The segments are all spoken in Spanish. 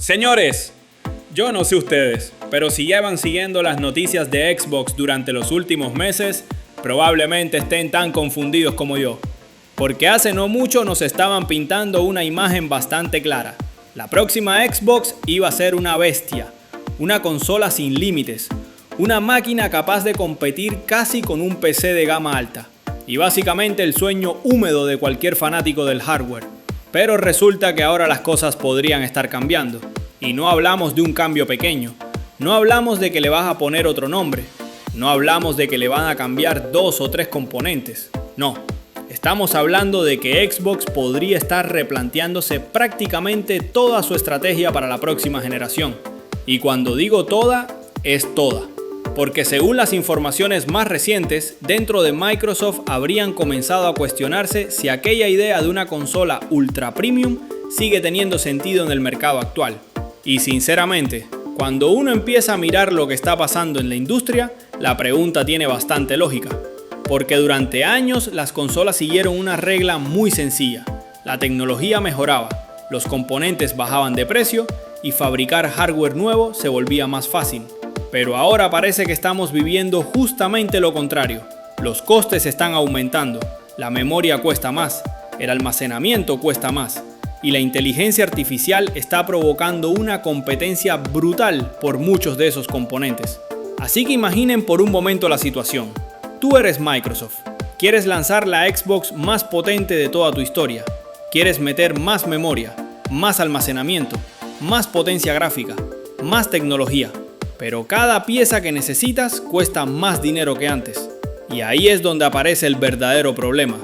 Señores, yo no sé ustedes, pero si llevan siguiendo las noticias de Xbox durante los últimos meses, probablemente estén tan confundidos como yo. Porque hace no mucho nos estaban pintando una imagen bastante clara. La próxima Xbox iba a ser una bestia, una consola sin límites, una máquina capaz de competir casi con un PC de gama alta. Y básicamente el sueño húmedo de cualquier fanático del hardware. Pero resulta que ahora las cosas podrían estar cambiando. Y no hablamos de un cambio pequeño. No hablamos de que le vas a poner otro nombre. No hablamos de que le van a cambiar 2 o 3 componentes. No. Estamos hablando de que Xbox podría estar replanteándose prácticamente toda su estrategia para la próxima generación. Y cuando digo toda, es toda. Porque según las informaciones más recientes, dentro de Microsoft habrían comenzado a cuestionarse si aquella idea de una consola ultra premium sigue teniendo sentido en el mercado actual. Y sinceramente, cuando uno empieza a mirar lo que está pasando en la industria, la pregunta tiene bastante lógica. Porque durante años las consolas siguieron una regla muy sencilla. La tecnología mejoraba, los componentes bajaban de precio y fabricar hardware nuevo se volvía más fácil. Pero ahora parece que estamos viviendo justamente lo contrario. Los costes están aumentando, la memoria cuesta más, el almacenamiento cuesta más y la inteligencia artificial está provocando una competencia brutal por muchos de esos componentes. Así que imaginen por un momento la situación. Tú eres Microsoft, quieres lanzar la Xbox más potente de toda tu historia, quieres meter más memoria, más almacenamiento, más potencia gráfica, más tecnología. Pero cada pieza que necesitas cuesta más dinero que antes. Y ahí es donde aparece el verdadero problema.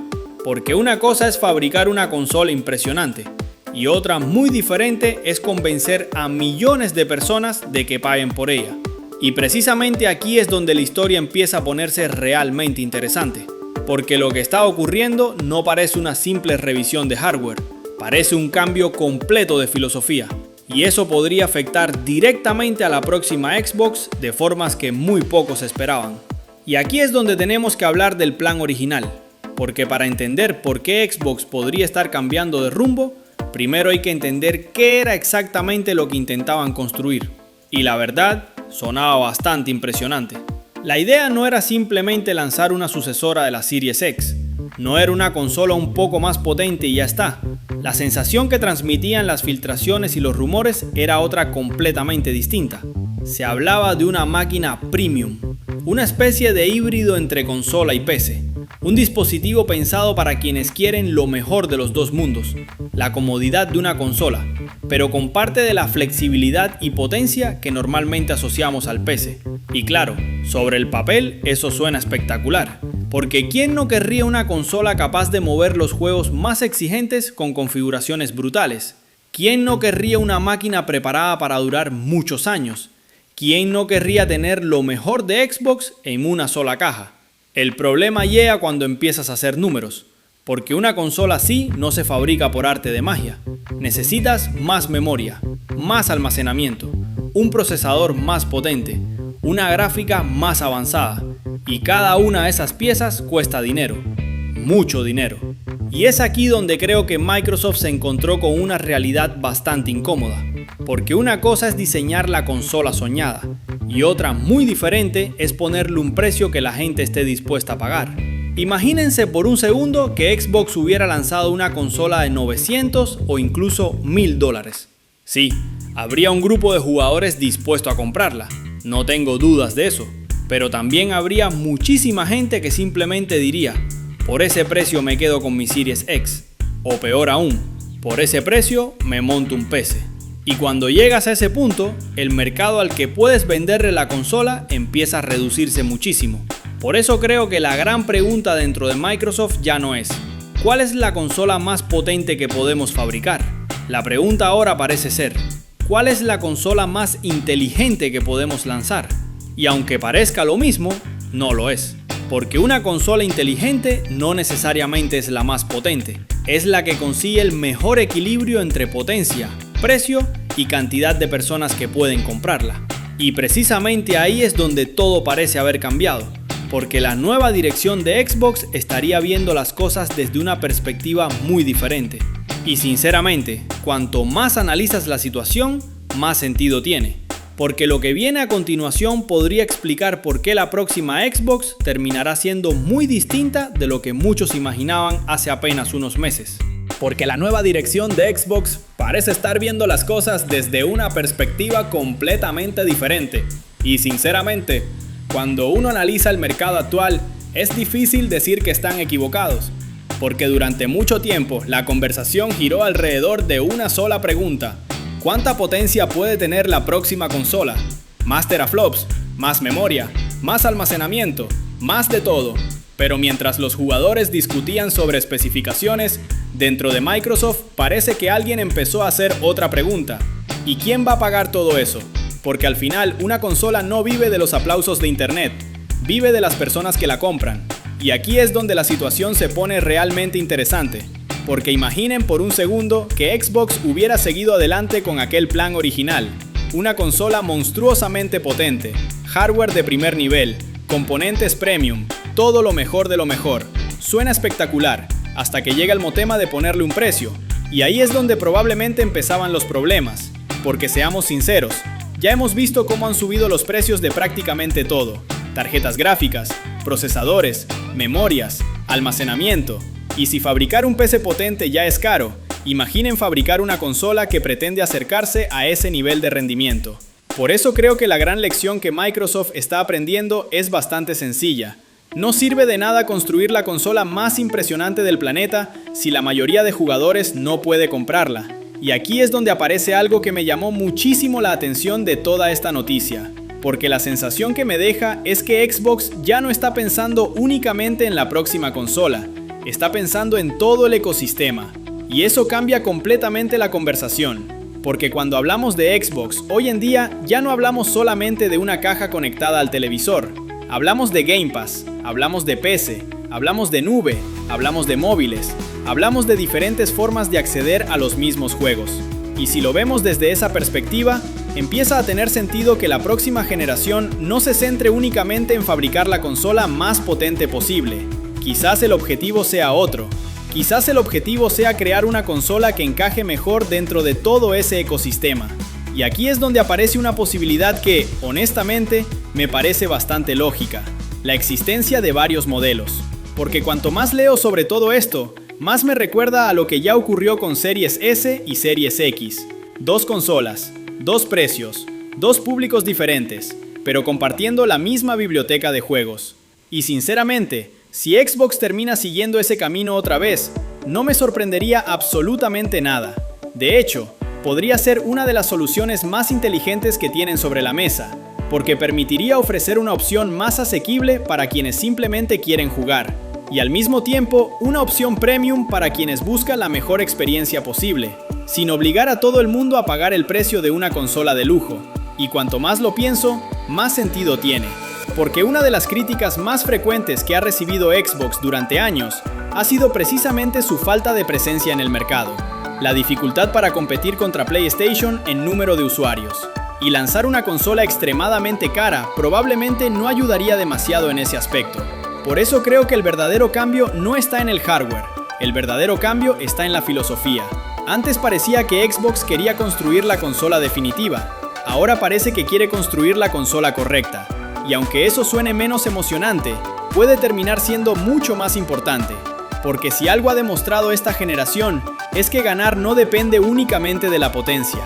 Porque una cosa es fabricar una consola impresionante. Y otra muy diferente es convencer a millones de personas de que paguen por ella. Y precisamente aquí es donde la historia empieza a ponerse realmente interesante. Porque lo que está ocurriendo no parece una simple revisión de hardware. Parece un cambio completo de filosofía. Y eso podría afectar directamente a la próxima Xbox de formas que muy pocos esperaban. Y aquí es donde tenemos que hablar del plan original, porque para entender por qué Xbox podría estar cambiando de rumbo, primero hay que entender qué era exactamente lo que intentaban construir. Y la verdad, sonaba bastante impresionante. La idea no era simplemente lanzar una sucesora de la Series X, no era una consola un poco más potente y ya está. La sensación que transmitían las filtraciones y los rumores era otra completamente distinta. Se hablaba de una máquina premium, una especie de híbrido entre consola y PC. Un dispositivo pensado para quienes quieren lo mejor de los dos mundos, la comodidad de una consola, pero con parte de la flexibilidad y potencia que normalmente asociamos al PC. Y claro, sobre el papel eso suena espectacular, porque ¿quién no querría una consola capaz de mover los juegos más exigentes con configuraciones brutales? ¿Quién no querría una máquina preparada para durar muchos años? ¿Quién no querría tener lo mejor de Xbox en una sola caja? El problema llega cuando empiezas a hacer números, porque una consola así no se fabrica por arte de magia. Necesitas más memoria, más almacenamiento, un procesador más potente, una gráfica más avanzada, y cada una de esas piezas cuesta dinero, mucho dinero. Y es aquí donde creo que Microsoft se encontró con una realidad bastante incómoda, porque una cosa es diseñar la consola soñada, y otra muy diferente es ponerle un precio que la gente esté dispuesta a pagar. Imagínense por un segundo que Xbox hubiera lanzado una consola de 900 o incluso $1000. Sí, habría un grupo de jugadores dispuesto a comprarla, no tengo dudas de eso, pero también habría muchísima gente que simplemente diría, por ese precio me quedo con mi Series X, o peor aún, por ese precio me monto un PC. Y cuando llegas a ese punto, el mercado al que puedes venderle la consola empieza a reducirse muchísimo. Por eso creo que la gran pregunta dentro de Microsoft ya no es ¿cuál es la consola más potente que podemos fabricar? La pregunta ahora parece ser ¿cuál es la consola más inteligente que podemos lanzar? Y aunque parezca lo mismo, no lo es. Porque una consola inteligente no necesariamente es la más potente, es la que consigue el mejor equilibrio entre potencia, precio y cantidad de personas que pueden comprarla. Y precisamente ahí es donde todo parece haber cambiado, porque la nueva dirección de Xbox estaría viendo las cosas desde una perspectiva muy diferente. Y sinceramente, cuanto más analizas la situación, más sentido tiene. Porque lo que viene a continuación podría explicar por qué la próxima Xbox terminará siendo muy distinta de lo que muchos imaginaban hace apenas unos meses. Porque la nueva dirección de Xbox parece estar viendo las cosas desde una perspectiva completamente diferente. Y sinceramente, cuando uno analiza el mercado actual, es difícil decir que están equivocados. Porque durante mucho tiempo la conversación giró alrededor de una sola pregunta: ¿cuánta potencia puede tener la próxima consola? Más teraflops, más memoria, más almacenamiento, más de todo. Pero mientras los jugadores discutían sobre especificaciones, dentro de Microsoft parece que alguien empezó a hacer otra pregunta: ¿y quién va a pagar todo eso? Porque al final una consola no vive de los aplausos de internet, vive de las personas que la compran. Y aquí es donde la situación se pone realmente interesante. Porque imaginen por un segundo que Xbox hubiera seguido adelante con aquel plan original. Una consola monstruosamente potente, hardware de primer nivel, componentes premium, todo lo mejor de lo mejor. Suena espectacular, hasta que llega el tema de ponerle un precio. Y ahí es donde probablemente empezaban los problemas. Porque seamos sinceros, ya hemos visto cómo han subido los precios de prácticamente todo. Tarjetas gráficas, procesadores, memorias, almacenamiento. Y si fabricar un PC potente ya es caro, imaginen fabricar una consola que pretende acercarse a ese nivel de rendimiento. Por eso creo que la gran lección que Microsoft está aprendiendo es bastante sencilla. No sirve de nada construir la consola más impresionante del planeta si la mayoría de jugadores no puede comprarla. Y aquí es donde aparece algo que me llamó muchísimo la atención de toda esta noticia. Porque la sensación que me deja es que Xbox ya no está pensando únicamente en la próxima consola. Está pensando en todo el ecosistema. Y eso cambia completamente la conversación. Porque cuando hablamos de Xbox, hoy en día ya no hablamos solamente de una caja conectada al televisor. Hablamos de Game Pass, hablamos de PC, hablamos de nube, hablamos de móviles, hablamos de diferentes formas de acceder a los mismos juegos. Y si lo vemos desde esa perspectiva, empieza a tener sentido que la próxima generación no se centre únicamente en fabricar la consola más potente posible. Quizás el objetivo sea otro. Quizás el objetivo sea crear una consola que encaje mejor dentro de todo ese ecosistema. Y aquí es donde aparece una posibilidad que, honestamente, me parece bastante lógica: la existencia de varios modelos. Porque cuanto más leo sobre todo esto, más me recuerda a lo que ya ocurrió con Series S y Series X. Dos consolas, dos precios, dos públicos diferentes, pero compartiendo la misma biblioteca de juegos. Y sinceramente, si Xbox termina siguiendo ese camino otra vez, no me sorprendería absolutamente nada. De hecho, podría ser una de las soluciones más inteligentes que tienen sobre la mesa, porque permitiría ofrecer una opción más asequible para quienes simplemente quieren jugar, y al mismo tiempo una opción premium para quienes buscan la mejor experiencia posible, sin obligar a todo el mundo a pagar el precio de una consola de lujo. Y cuanto más lo pienso, más sentido tiene. Porque una de las críticas más frecuentes que ha recibido Xbox durante años ha sido precisamente su falta de presencia en el mercado, la dificultad para competir contra PlayStation en número de usuarios. Y lanzar una consola extremadamente cara probablemente no ayudaría demasiado en ese aspecto. Por eso creo que el verdadero cambio no está en el hardware, el verdadero cambio está en la filosofía. Antes parecía que Xbox quería construir la consola definitiva, ahora parece que quiere construir la consola correcta. Y aunque eso suene menos emocionante, puede terminar siendo mucho más importante. Porque si algo ha demostrado esta generación, es que ganar no depende únicamente de la potencia.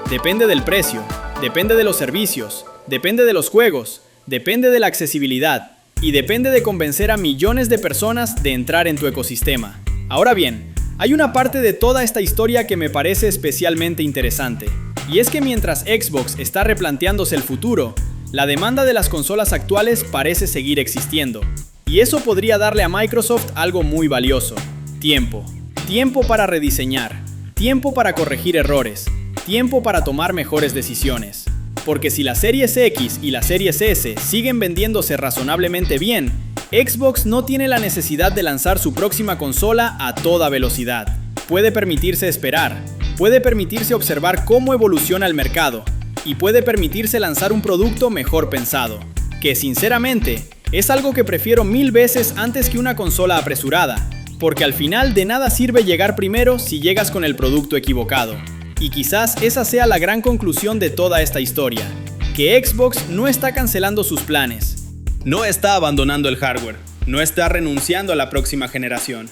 Depende del precio, depende de los servicios, depende de los juegos, depende de la accesibilidad y depende de convencer a millones de personas de entrar en tu ecosistema. Ahora bien, hay una parte de toda esta historia que me parece especialmente interesante. Y es que mientras Xbox está replanteándose el futuro, la demanda de las consolas actuales parece seguir existiendo. Y eso podría darle a Microsoft algo muy valioso: tiempo. Tiempo para rediseñar, tiempo para corregir errores, tiempo para tomar mejores decisiones. Porque si la Series X y la Series S siguen vendiéndose razonablemente bien, Xbox no tiene la necesidad de lanzar su próxima consola a toda velocidad. Puede permitirse esperar, puede permitirse observar cómo evoluciona el mercado, y puede permitirse lanzar un producto mejor pensado, que sinceramente es algo que prefiero 1000 veces antes que una consola apresurada, porque al final de nada sirve llegar primero si llegas con el producto equivocado. Y quizás esa sea la gran conclusión de toda esta historia, que Xbox no está cancelando sus planes. No está abandonando el hardware, no está renunciando a la próxima generación.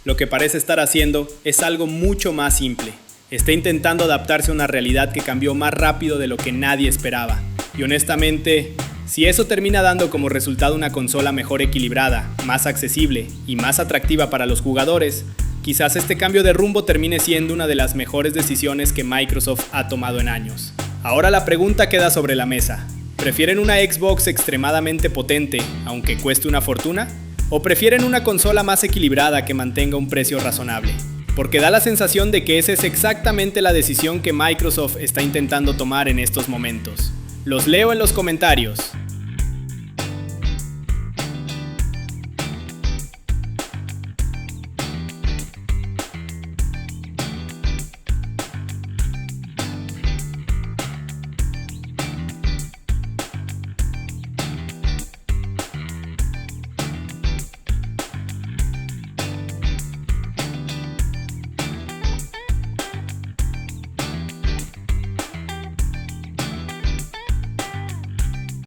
Lo que parece estar haciendo es algo mucho más simple. Está intentando adaptarse a una realidad que cambió más rápido de lo que nadie esperaba. Y honestamente, si eso termina dando como resultado una consola mejor equilibrada, más accesible y más atractiva para los jugadores, quizás este cambio de rumbo termine siendo una de las mejores decisiones que Microsoft ha tomado en años. Ahora la pregunta queda sobre la mesa. ¿Prefieren una Xbox extremadamente potente, aunque cueste una fortuna? ¿O prefieren una consola más equilibrada que mantenga un precio razonable? Porque da la sensación de que esa es exactamente la decisión que Microsoft está intentando tomar en estos momentos. Los leo en los comentarios.